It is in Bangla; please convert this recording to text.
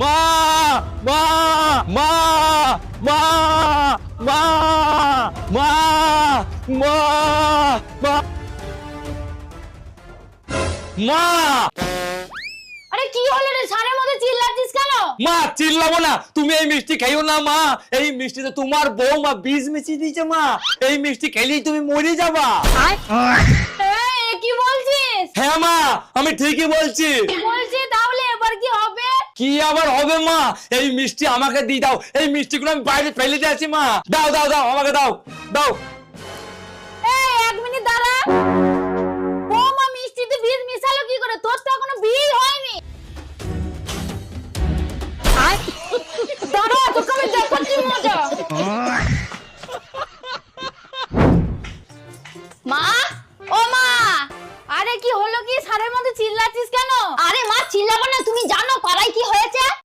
মা মা মা মা মা মা মা মা মা আরে কি হলো রে, সারের মধ্যে চিল্লাচ্ছিস কেন? মা চিল্লাবো না, তুমি এই মিষ্টি খাইও না মা। এই মিষ্টিতে তোমার বউ মা বীজ মিশিয়ে দিয়েছে মা। এই মিষ্টি খেলেই তুমি মরে যাবা। এই কি বলছিস? হ্যাঁ মা, আমি ঠিকই বলছি। বলছি তাহলে এবার কি হবে? কি আবার হবে মা? এই মিষ্টি আমাকে দিয়ে দাও। এই মিষ্টিগুলো আমি বাইরে ফেলে দিয়েছি মা। দাও দাও দাও, আমাকে দাও দাও। এই এক মিনিট দাঁড়া। বৌমা মিষ্টিতে বীজ মিশালো কি করে? তোর তো এখনো বিয়ে হয়নি।